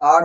8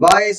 22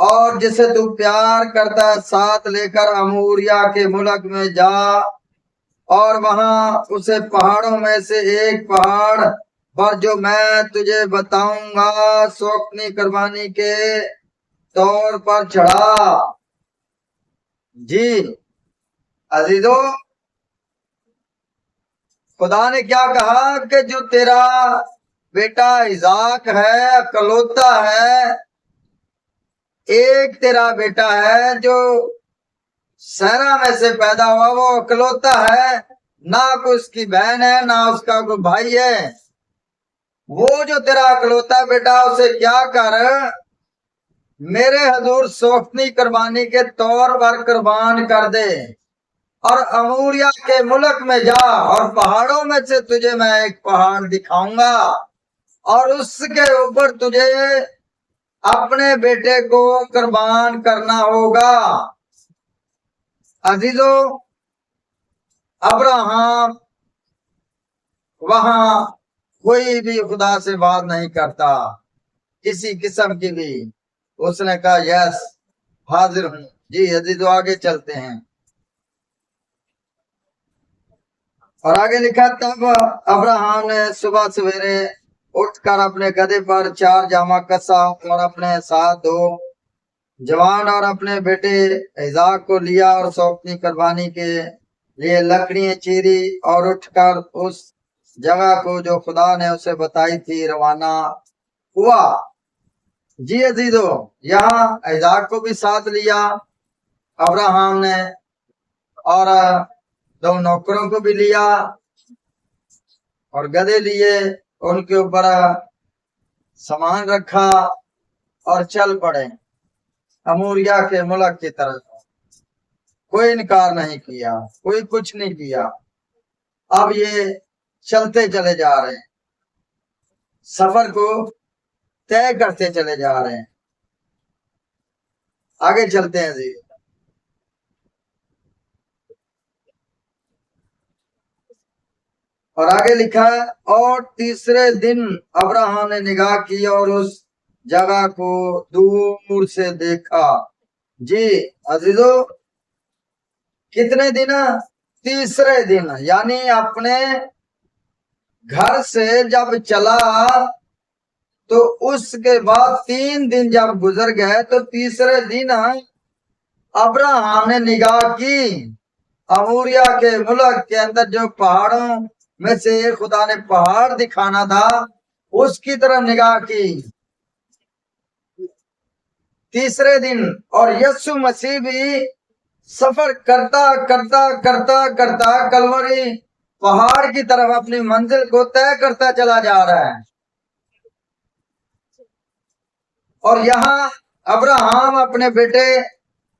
اور جسے تو پیار کرتا ہے ساتھ لے کر اموریا کے ملک میں جا، اور وہاں اسے پہاڑوں میں سے ایک پہاڑ پر جو میں تجھے بتاؤں گا سوکنی قربانی کے طور پر چڑھا۔ جی عزیزو، خدا نے کیا کہا کہ جو تیرا بیٹا اسحاق ہے اکلوتا ہے، ایک تیرا بیٹا ہے جو سیرا میں سے پیدا ہوا، وہ اکلوتا ہے، نہ کوئی اس کی بہن ہے نہ اس کا کوئی بھائی ہے، وہ جو تیرا اکلوتا بیٹا اسے کیا کر میرے حضور سوختنی قربانی کے طور پر قربان کر دے، اور اموریا کے ملک میں جا، اور پہاڑوں میں سے تجھے میں ایک پہاڑ دکھاؤں گا، اور اس کے اوپر تجھے اپنے بیٹے کو قربان کرنا ہوگا۔ عزیزو، ابراہم وہاں کوئی بھی خدا سے بات نہیں کرتا کسی قسم کی بھی، اس نے کہا یس حاضر ہوں۔ جی عزیزو، آگے چلتے ہیں، اور آگے لکھا تب ابراہم نے صبح سویرے اٹھ کر اپنے گدھے پر 4 جامہ کسا اور اپنے ساتھ 2 جوان اور اپنے بیٹے اسحاق کو لیا، اور سوختنی قربانی کے لیے لکڑیاں چیری، اور اٹھ کر اس جگہ کو جو خدا نے اسے بتائی تھی روانہ ہوا۔ جی عزیزو، یہاں اسحاق کو بھی ساتھ لیا ابراہم نے، اور 2 نوکروں کو بھی لیا، اور گدھے لیے، ان کے اوپر سامان رکھا، اور چل پڑے اموریا کے ملک کی طرف۔ کوئی انکار نہیں کیا، کوئی کچھ نہیں کیا۔ اب یہ چلتے چلے جا رہے ہیں، سفر کو طے کرتے چلے جا رہے ہیں۔ آگے چلتے ہیں جی، اور آگے لکھا ہے اور تیسرے دن ابراہم نے نگاہ کی اور اس جگہ کو دور سے دیکھا۔ جی عزیزو، کتنے دن؟ تیسرے دن، یعنی اپنے گھر سے جب چلا تو اس کے بعد 3 دن جب گزر گئے تو تیسرے دن ابراہم نے نگاہ کی اموریا کے ملک کے اندر جو پہاڑوں میں سے خدا نے پہاڑ دکھانا تھا اس کی طرف نگاہ کی تیسرے دن۔ اور یسوع مسیح بھی سفر کرتا کرتا کرتا کرتا کلوری پہاڑ کی طرف اپنی منزل کو طے کرتا چلا جا رہا ہے، اور یہاں ابراہم اپنے بیٹے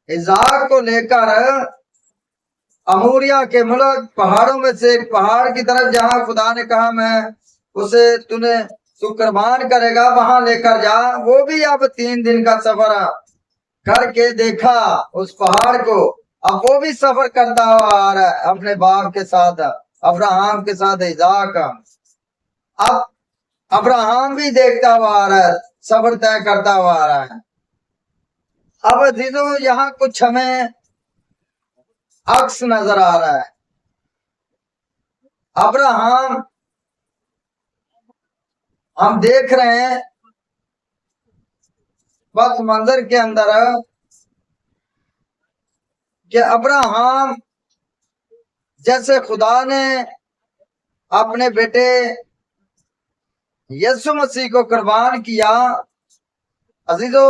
اسحاق کو لے کر اموریا کے ملک پہاڑوں میں سے ایک پہاڑ کی طرف جہاں خدا نے کہا میں اسے تو قربان کرے گا وہاں لے کر جا۔ وہ بھی اب 3 دن کا سفر کر کے دیکھا اس پہاڑ کو، اب وہ بھی سفر کرتا ہوا آ رہا ہے اپنے باپ کے ساتھ، ابراہم کے ساتھ اسحاق۔ اب ابراہم بھی دیکھتا ہوا آ رہا ہے، سفر طے کرتا ہوا آ رہا ہے۔ اب عزیزو، یہاں کچھ ہمیں عکس نظر آ رہا ہے۔ ابراہم ہم دیکھ رہے ہیں پس منظر کے اندر کہ ابراہم جیسے خدا نے اپنے بیٹے یسوع مسیح کو قربان کیا۔ عزیزو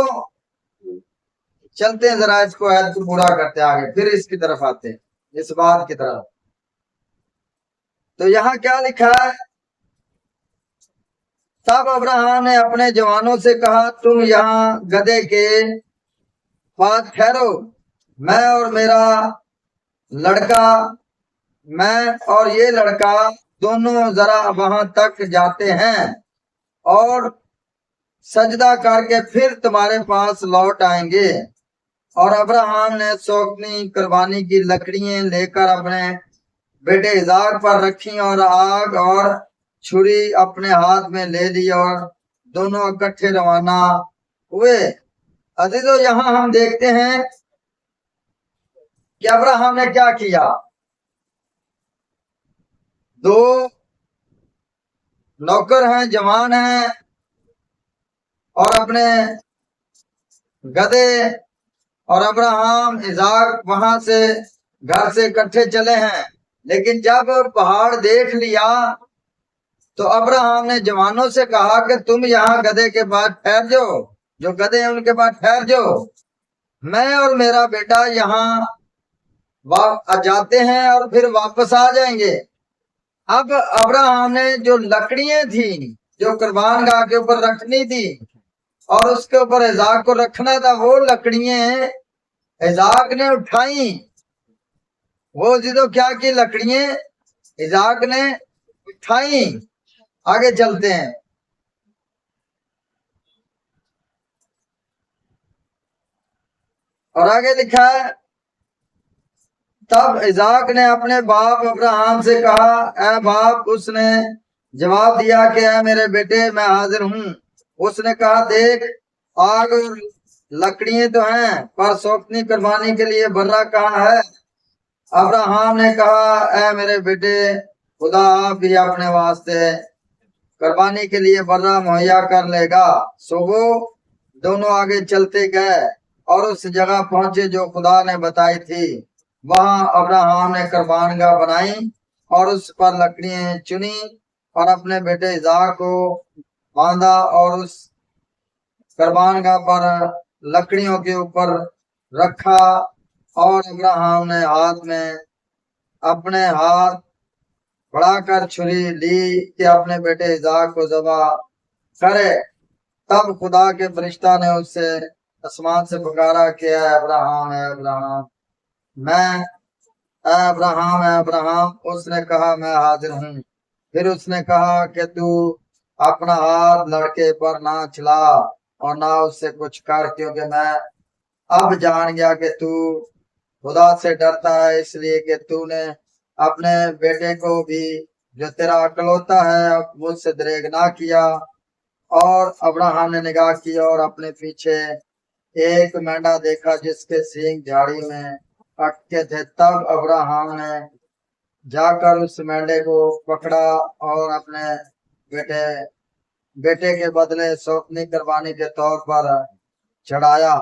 چلتے ہیں ذرا اس کو عہد کو پورا کرتے آگے، پھر اس کی طرف آتے ہیں، اس بات کی طرف۔ تو یہاں کیا لکھا ہے؟ تب ابراہم نے اپنے جوانوں سے کہا تم یہاں گدھے کے پاس ٹھہرو، میں اور میرا لڑکا، میں اور یہ لڑکا دونوں ذرا وہاں تک جاتے ہیں اور سجدہ کر کے پھر تمہارے پاس لوٹ آئیں گے۔ اور ابراہم نے سوکنی قربانی کی لکڑیاں لے کر اپنے بیٹے اسحاق پر رکھی، اور آگ اور چھری اپنے ہاتھ میں لے لی، اور دونوں اکٹھے روانہ ہوئے۔ عزیزو یہاں ہم دیکھتے ہیں کہ ابراہم نے کیا کیا. دو نوکر ہیں، جوان ہیں، اور اپنے گدے اور ابراہم اسحاق وہاں سے گھر سے اکٹھے چلے ہیں. لیکن جب پہاڑ دیکھ لیا تو ابراہم نے جوانوں سے کہا کہ تم یہاں گدھے کے پاس ٹھہر جاؤ، جو گدھے ہیں ان کے پاس ٹھہر جاؤ، میں اور میرا بیٹا یہاں جاتے ہیں اور پھر واپس آ جائیں گے. اب ابراہم نے جو لکڑیاں تھیں جو قربان گاہ کے اوپر رکھنی تھی اور اس کے اوپر اسحاق کو رکھنا تھا، وہ لکڑیاں اسحاق نے اٹھائیں. وہ جدو کیا کی لکڑیاں اسحاق نے اٹھائیں. آگے چلتے ہیں. اور آگے لکھا ہے تب اسحاق نے اپنے باپ ابراہم سے کہا اے باپ. اس نے جواب دیا کہ اے میرے بیٹے میں حاضر ہوں. اس نے کہا دیکھ آگ اور لکڑیاں تو ہیں پر سوکھنی قربانی کے لیے برا کہاں ہے؟ ابراہم نے کہا اے میرے بیٹے خدا آپ بھی اپنے واسطے قربانی کے لیے برا مہیا کر لے گا. سو وہ دونوں آگے چلتے گئے اور اس جگہ پہنچے جو خدا نے بتائی تھی. وہاں ابراہم نے قربان گاہ بنائی اور اس پر لکڑیاں چنی اور اپنے بیٹے اسحاق کو باندھا اور اس قربان گاہ پر لکڑیوں کے اوپر رکھا. اور ابراہم نے ہاتھ میں اپنے ہاتھ بڑھا کر چھری لی کہ اپنے بیٹے اسحاق کو ذبح کرے. تب خدا کے فرشتہ نے اس سے آسمان سے پکارا کہ اے ابراہم اے ابراہم. اے ابراہم اے ابراہم. اس نے کہا میں حاضر ہوں. پھر اس نے کہا کہ تو اپنا ہاتھ لڑکے پر نہ چلا اور نہ اس سے کچھ کر، کیونکہ میں اب جان گیا کہ تو خدا سے ڈرتا ہے، اس لیے کہ تو نے اپنے بیٹے کو بھی جو تیرا اکلوتا ہے مجھ سے دریغ نہ کیا. اور ابراہم نے نگاہ کی اور اپنے پیچھے ایک مینڈا دیکھا جس کے سینگ جھاڑی میں اٹکے تھے. تب ابراہم نے جا کر اس مینڈے کو پکڑا اور اپنے بیٹے کے بدلے سوکھنی قربانی کے طور پر چڑھایا.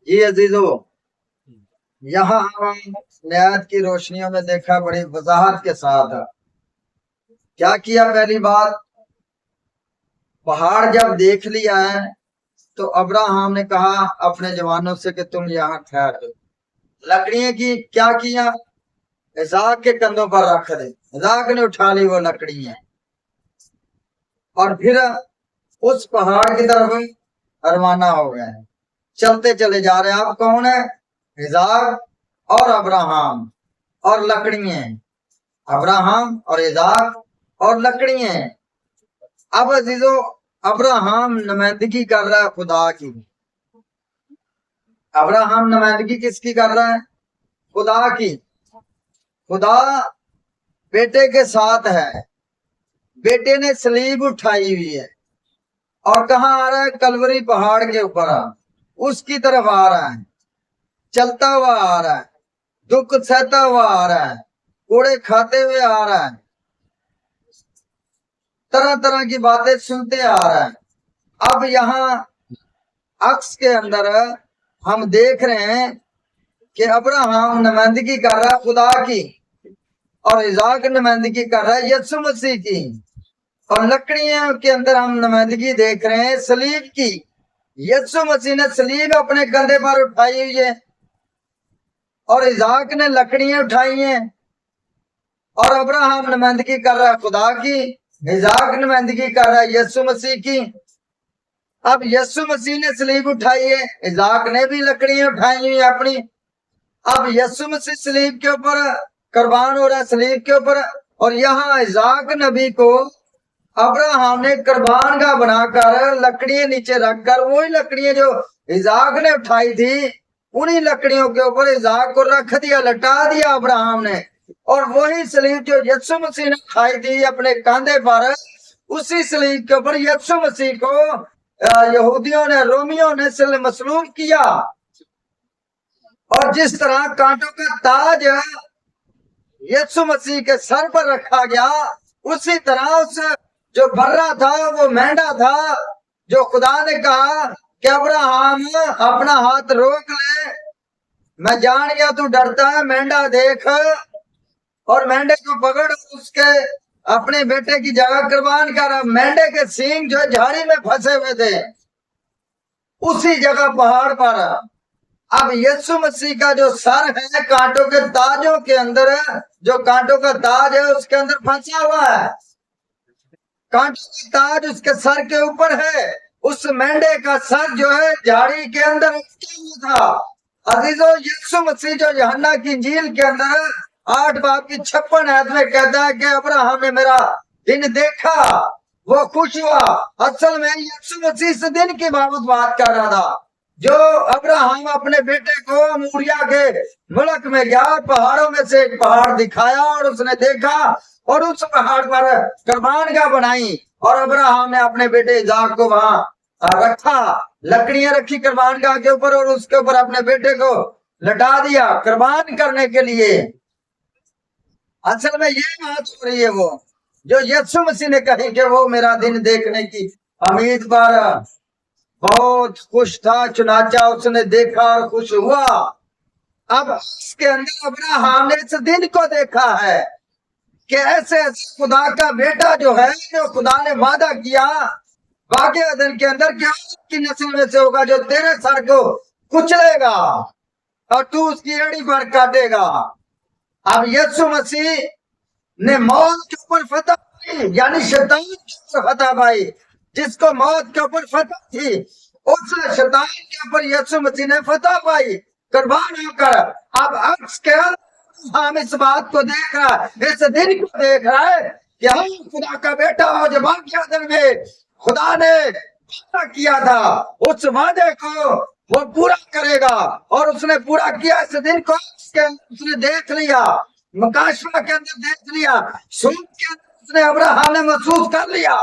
جی عزیزو یہاں ہم نہایت کی روشنیوں میں دیکھا بڑی وضاحت کے ساتھ کیا کیا. پہلی بات پہاڑ جب دیکھ لیا ہے تو ابراہم نے کہا اپنے جوانوں سے کہ تم یہاں ٹھہر جاؤ. لکڑیاں کی کیا کیا؟ اسحاق کے کندھوں پر رکھ دے. اسحاق نے اٹھا لی وہ لکڑیاں اور پھر اس پہاڑ کی طرف روانہ ہو گئے. چلتے چلے جا رہے ہیں. اب کون ہے؟ اسحاق اور ابراہم اور لکڑیاں. ابراہم اور اسحاق اور لکڑیاں. اب عزیزو ابراہم نمائندگی کر رہا ہے خدا کی. ابراہم نمائندگی کس کی کر رہا ہے؟ خدا کی. خدا بیٹے کے ساتھ ہے. بیٹے نے صلیب اٹھائی ہوئی ہے اور کہاں آ رہا ہے؟ کلوری پہاڑ کے اوپر اس کی طرف آ رہا ہے. چلتا ہوا آ رہا ہے، دکھ سہتا ہوا آ رہا ہے، کوڑے کھاتے ہوئے آ رہا ہے، طرح طرح کی باتیں سنتے آ رہا ہے. اب یہاں عکس کے اندر ہم دیکھ رہے ہیں کہ ابراہم نمائندگی کر رہا ہے خدا کی اور اسحاق نمائندگی کر رہا ہے یسوع مسیح کی. اور لکڑیاں کے اندر ہم نمائندگی دیکھ رہے ہیں صلیب کی. یسوع مسیح نے صلیب اپنے کندھے پر اٹھائی ہوئی ہے اور اسحاق نے لکڑیاں اٹھائی ہیں. اور ابراہم نمائندگی کر رہا ہے خدا کی، اسحاق نمائندگی کر رہا ہے یسوع مسیح کی. اب یسوع مسیح نے صلیب اٹھائی ہے، اسحاق نے بھی لکڑیاں اٹھائی ہوئی اپنی. اب یسوع مسیح صلیب کے اوپر قربان ہو رہا ہے، صلیب کے اوپر. اور یہاں اسحاق نبی کو ابراہم نے قربان گاہ بنا کر لکڑیاں نیچے رکھ کر وہی لکڑیاں جو اسحاق نے اٹھائی تھی انہی لکڑیوں کے اوپر اسحاق کو رکھ دیا، لٹا دیا ابراہم نے. اور وہی صلیب جو یسوع مسیح نے اٹھائی تھی اپنے کاندھے پر، اسی صلیب کے اوپر یسوع مسیح کو یہودیوں نے رومیوں نے اسے مسلوب کیا، اور جس طرح کانٹوں کا تاج یسوع مسیح کے سر پر رکھا گیا، اسی طرح اس جو برا تھا وہ مینڈا تھا، جو خدا نے کہا کہ ابراہم اپنا ہاتھ روک لے، میں جان گیا تو ڈرتا ہے، مینڈا دیکھ، اور مینڈے کو پکڑ اس کے اپنے بیٹے کی جگہ قربان کر۔ مینڈے کے سینگ جو جھاڑی میں پھنسے ہوئے تھے اسی جگہ پہاڑ پر، اب یسوع مسیح کا جو سر ہے کانٹوں کے تاجوں کے اندر، جو کانٹوں کا تاج ہے اس کے اندر پھنسا ہوا ہے، کانٹوں کا تاج اس کے سر کے اوپر ہے، اس مینڈے کا سر جو ہے جھاڑی کے اندر اٹکا ہوا تھا۔ عزیزو، یسوع مسیح جو یوحنا کی انجیل کے اندر 8 باب کی 56 آیت میں کہتا ہے کہ ابراہم نے میرا دن دیکھا، وہ خوش ہوا، اصل میں یسوع مسیح اس دن کی بات کر رہا تھا جو ابراہم اپنے بیٹے کو موریا کے ملک میں گیا، پہاڑوں میں سے ایک پہاڑ دکھایا اور اس نے دیکھا، اور اس پہاڑ پر قربان گاہ بنائی، اور ابراہم نے اپنے بیٹے اسحاق کو وہاں رکھا، لکڑیاں رکھی قربان گاہ کے اوپر، اور اس کے اوپر اپنے بیٹے کو لٹا دیا قربان کرنے کے لیے۔ اصل میں یہ بات ہو رہی ہے وہ جو یسوع مسیح نے کہی کہ وہ میرا دن دیکھنے کی امید پر بہت خوش تھا، چنانچہ اس نے دیکھا اور خوش ہوا۔ اب اس کے اندر ابراہم نے اس دن کو دیکھا ہے کہ ایسے خدا کا بیٹا جو ہے، جو خدا نے وعدہ کیا واقعہ دن کے اندر کہ اس کی نسل میں سے ہوگا جو تیرے سر کو کچلے گا اور تو اس کی ایڑی پر کاٹے گا۔ اب یسوع مسیح نے موت کے اوپر فتح پائی، یعنی شیطان کے اوپر فتح پائی، جس کو موت کے اوپر فتح تھی اس شیطان کے اوپر یسوع مسیح نے فتح پائی قربان ہو کر۔ اب عکس کے ہم اس بات کو دیکھ رہا ہے، اس دن کو دیکھ رہا ہے کہ ہم خدا کا بیٹا ہو، جو واقعہ دن میں خدا نے وعدہ کیا تھا اس وعدے کو وہ پورا کرے گا، اور اس نے پورا کیا۔ اس دن کو اس نے دیکھ لیا، مکاشفہ کے اندر دیکھ لیا، سود کے اندر اس نے ابراہم نے محسوس کر لیا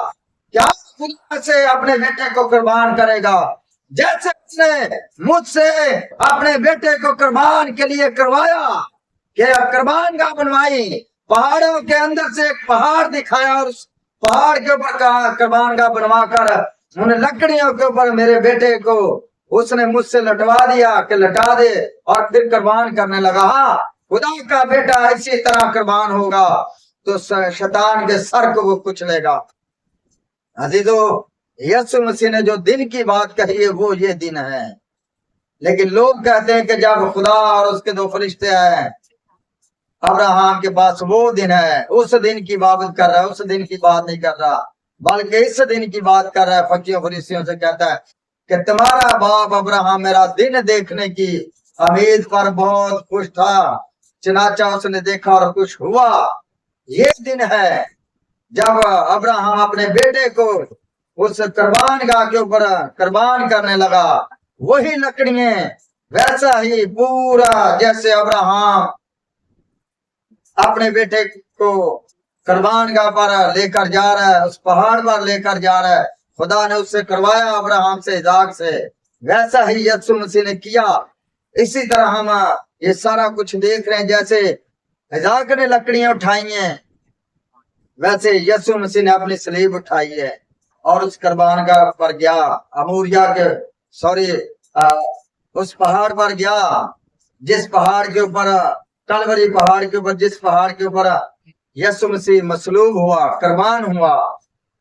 کہ خدا سے اپنے بیٹے کو قربان کرے گا، جیسے اس نے مجھ سے اپنے بیٹے کو قربان کے لیے کروایا کہ قربان گاہ بنوائی، پہاڑوں کے اندر سے ایک پہاڑ دکھایا اور اس پہاڑ کے اوپر قربان گاہ بنوا کر ان لکڑیوں کے اوپر میرے بیٹے کو اس نے مجھ سے لٹوا دیا کہ لٹا دے، اور پھر قربان کرنے لگا۔ ہاں، خدا کا بیٹا اسی طرح قربان ہوگا تو شیطان کے سر کو وہ کچلے گا۔ عزیزو، یسوع مسیح نے جو دن کی بات کہی ہے وہ یہ دن ہے، لیکن لوگ کہتے ہیں کہ جب خدا اور اس کے 2 فرشتے آئے ابراہم کے پاس وہ دن ہے، اس دن کی بات کر رہا ہے، اس دن کی بات نہیں کر رہا، بلکہ اس دن کی بات کر رہا ہے۔ فقیوں فریسیوں سے کہتا ہے کہ تمہارا باپ ابراہم میرا دن دیکھنے کی امید پر بہت خوش تھا، چنانچہ اس نے دیکھا اور خوش ہوا۔ یہ دن ہے جب ابراہم اپنے بیٹے کو اس قربان گاہ کے اوپر قربان کرنے لگا، وہی لکڑیاں ویسا ہی پورا جیسے ابراہم اپنے بیٹے کو قربان گاہ پر لے کر جا رہا ہے، اس پہاڑ پر لے کر جا رہا ہے، خدا نے اس سے کروایا ابراہم سے، اسحاق سے، ویسا ہی یسوع مسیح نے کیا۔ اسی طرح ہم یہ سارا کچھ دیکھ رہے ہیں، جیسے اسحاق نے لکڑیاں اٹھائی ہیں ویسے یسوع مسیح نے اپنی صلیب اٹھائی ہے اور اس قربان گاہ پر گیا، اموریا کے اس پہاڑ پر گیا، جس پہاڑ کے اوپر کلوری پہاڑ کے اوپر، جس پہاڑ کے اوپر یسوع مسیح مصلوب ہوا، قربان ہوا،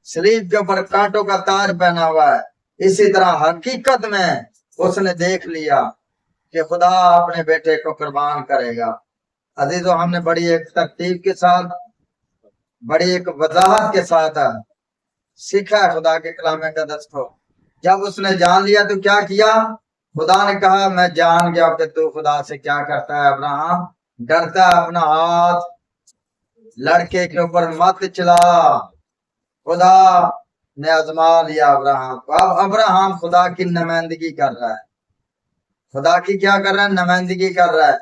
صلیب کے اوپر کانٹوں کا تاج پہنا ہوا ہے۔ اسی طرح حقیقت میں اس نے دیکھ لیا کہ خدا اپنے بیٹے کو قربان کرے گا۔ عزیزو، ہم نے بڑی ایک ترتیب کے ساتھ، بڑی ایک وضاحت کے ساتھ سیکھا ہے خدا کے کلام مقدس کو۔ جب اس نے جان لیا تو کیا کیا؟ خدا نے کہا میں جان گیا کہ تو خدا سے کیا کرتا ہے ابراہم، ڈرتا ہے، اپنا ہاتھ لڑکے کے اوپر مت چلا۔ خدا نے آزما لیا ابراہم کو۔ اب ابراہم خدا کی نمائندگی کر رہا ہے، خدا کی کیا کر رہا ہے؟ نمائندگی کر رہا ہے۔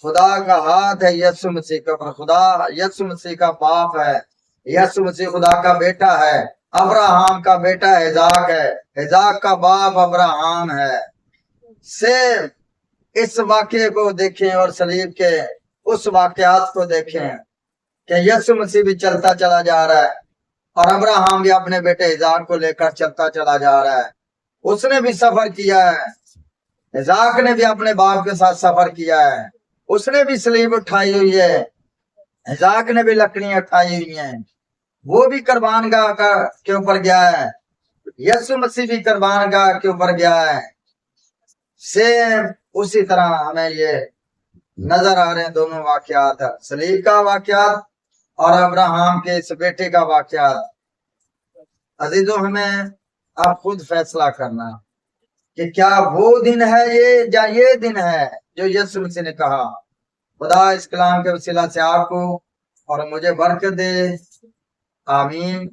خدا کا ہاتھ ہے یسوع مسیح کے اوپر، خدا یسوع مسیح کا باپ ہے، یسوع مسیح خدا کا بیٹا ہے، ابراہم کا بیٹا ہزاق ہے، ہزاق کا باپ ابراہم ہے۔ صرف اس واقعے کو دیکھیں اور صلیب کے اس واقعات کو دیکھیں کہ یسوع مسیح بھی چلتا چلا جا رہا ہے اور ابراہم بھی اپنے بیٹے ہزاق کو لے کر چلتا چلا جا رہا ہے۔ اس نے بھی سفر کیا ہے، ہزاق نے بھی اپنے باپ کے ساتھ سفر کیا ہے، اس نے بھی صلیب اٹھائی ہوئی ہے، ہزاق نے بھی لکڑیاں اٹھائی ہوئی ہیں، وہ بھی قربان گاہ کے اوپر گیا ہے، یسوع مسیح بھی قربان گاہ کے اوپر گیا ہے۔ سیم اسی طرح ہمیں یہ نظر آ رہے ہیں دونوں واقعات، صلیب کا واقعات اور ابراہم کے اس بیٹے کا واقعات۔ عزیزوں، ہمیں آپ خود فیصلہ کرنا کہ کیا وہ دن ہے یہ یا یہ دن ہے جو یسوع مسیح نے کہا۔ خدا اس کلام کے وسیلہ سے آپ کو اور مجھے برکت دے، آمین۔